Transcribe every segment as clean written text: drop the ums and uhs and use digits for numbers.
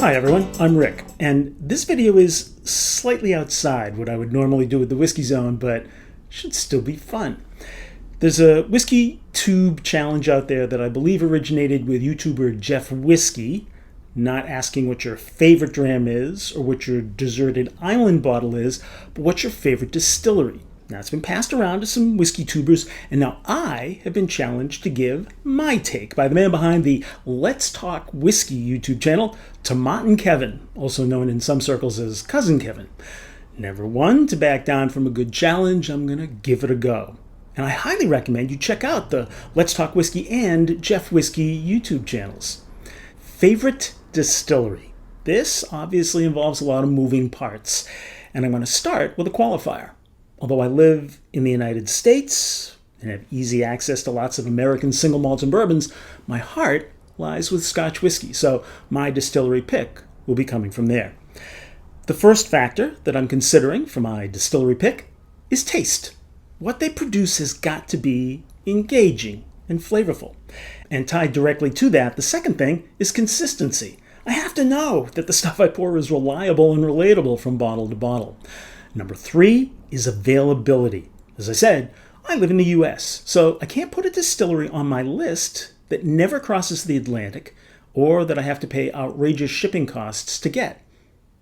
Hi everyone, I'm Rick, and this video is slightly outside what I would normally do with the Whiskey Zone, but should still be fun. There's a whiskey tube challenge out there that I believe originated with YouTuber Jeff Whisky, not asking what your favorite dram is or what your deserted island bottle is, but what's your favorite distillery. Now, it's been passed around to some whiskey tubers, and now I have been challenged to give my take by the man behind the Let's Talk Whiskey YouTube channel, Tomatin Kevin, also known in some circles as Cousin Kevin. Never one to back down from a good challenge. I'm going to give it a go. And I highly recommend you check out the Let's Talk Whiskey and Jeff Whisky YouTube channels. Favorite distillery. This obviously involves a lot of moving parts, and I'm going to start with a qualifier. Although I live in the United States and have easy access to lots of American single malts and bourbons, my heart lies with Scotch whiskey, so my distillery pick will be coming from there. The first factor that I'm considering for my distillery pick is taste. What they produce has got to be engaging and flavorful. And tied directly to that, the second thing is consistency. I have to know that the stuff I pour is reliable and relatable from bottle to bottle. Number 3 is availability. As I said, I live in the US, so I can't put a distillery on my list that never crosses the Atlantic or that I have to pay outrageous shipping costs to get.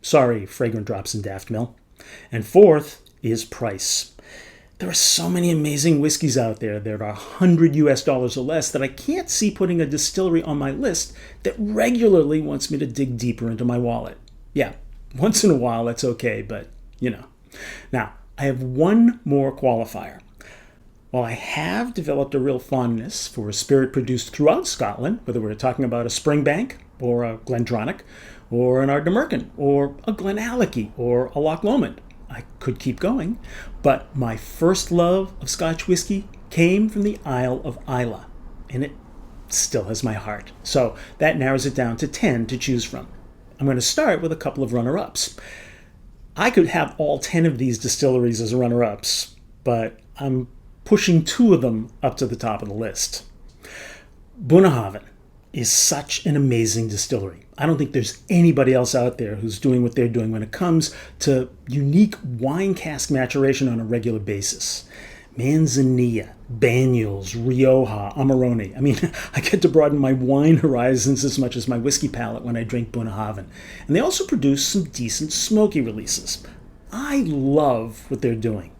Sorry, Fragrant Drops and Daft Mill. And fourth is price. There are so many amazing whiskeys out there that are $100 or less that I can't see putting a distillery on my list that regularly wants me to dig deeper into my wallet. Yeah, once in a while that's okay, but you know. Now, I have one more qualifier. While I have developed a real fondness for a spirit produced throughout Scotland, whether we're talking about a Springbank or a Glendronach or an Ardnamurchan or a Glenallachie or a Loch Lomond, I could keep going, but my first love of Scotch whiskey came from the Isle of Islay, and it still has my heart. So that narrows it down to 10 to choose from. I'm going to start with a couple of runner-ups. I could have all 10 of these distilleries as runner-ups, but I'm pushing 2 of them up to the top of the list. Bunnahabhain is such an amazing distillery. I don't think there's anybody else out there who's doing what they're doing when it comes to unique wine cask maturation on a regular basis. Manzanilla, Banyuls, Rioja, Amarone. I mean, I get to broaden my wine horizons as much as my whiskey palate when I drink Bunnahabhain. And they also produce some decent smoky releases. I love what they're doing.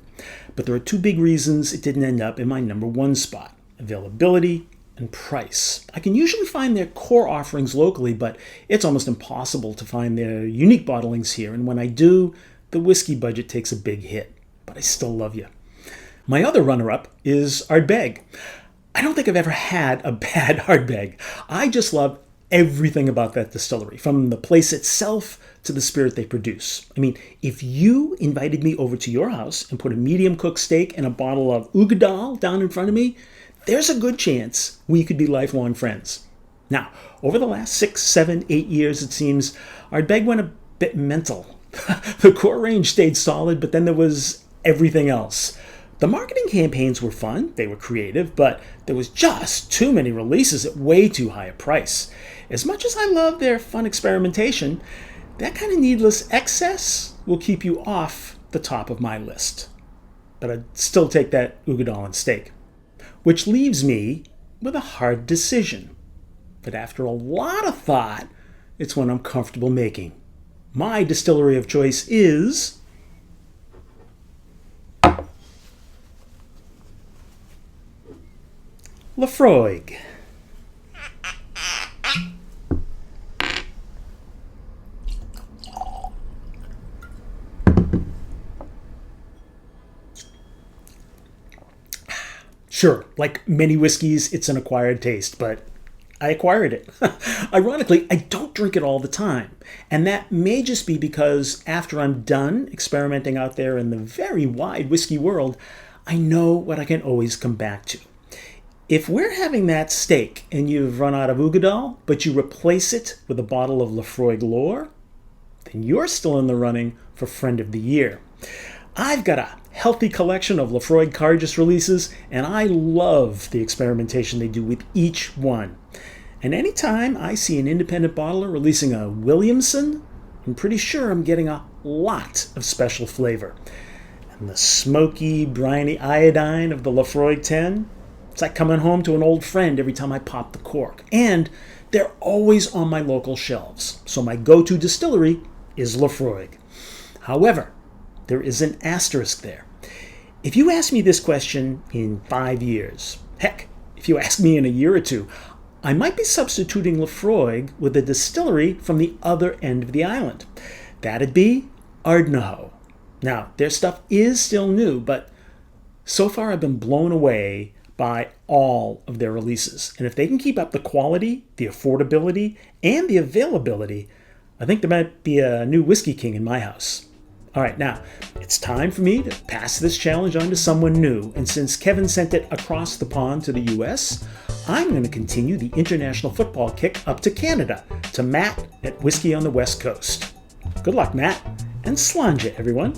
But there are 2 big reasons it didn't end up in my number 1 spot: availability and price. I can usually find their core offerings locally, but it's almost impossible to find their unique bottlings here. And when I do, the whiskey budget takes a big hit. But I still love you. My other runner-up is Ardbeg. I don't think I've ever had a bad Ardbeg. I just love everything about that distillery, from the place itself to the spirit they produce. I mean, if you invited me over to your house and put a medium-cooked steak and a bottle of Ugadal down in front of me, there's a good chance we could be lifelong friends. Now, over the last 6, 7, 8 years, it seems, Ardbeg went a bit mental. The core range stayed solid, but then there was everything else. The marketing campaigns were fun, they were creative, but there was just too many releases at way too high a price. As much as I love their fun experimentation, that kind of needless excess will keep you off the top of my list. But I'd still take that Ugadal and steak. Which leaves me with a hard decision. But after a lot of thought, it's one I'm comfortable making. My distillery of choice is Laphroaig. Sure, like many whiskeys, it's an acquired taste, but I acquired it. Ironically, I don't drink it all the time. And that may just be because after I'm done experimenting out there in the very wide whiskey world, I know what I can always come back to. If we're having that steak and you've run out of Ugadal, but you replace it with a bottle of Laphroaig Lore, then you're still in the running for Friend of the Year. I've got a healthy collection of Laphroaig Cargus releases, and I love the experimentation they do with each one. And anytime I see an independent bottler releasing a Williamson, I'm pretty sure I'm getting a lot of special flavor. And the smoky, briny iodine of the Laphroaig 10, it's like coming home to an old friend every time I pop the cork. And they're always on my local shelves, so my go-to distillery is Laphroaig. However, there is an asterisk there. If you ask me this question in 5 years, heck, if you ask me in a year or two, I might be substituting Laphroaig with a distillery from the other end of the island. That'd be Ardnahoe. Now, their stuff is still new, but so far I've been blown away by all of their releases. And if they can keep up the quality, the affordability, and the availability, I think there might be a new Whiskey King in my house. All right, now, it's time for me to pass this challenge on to someone new. And since Kevin sent it across the pond to the US, I'm going to continue the international football kick up to Canada, to Matt at Whiskey on the West Coast. Good luck, Matt, and slàinte, everyone.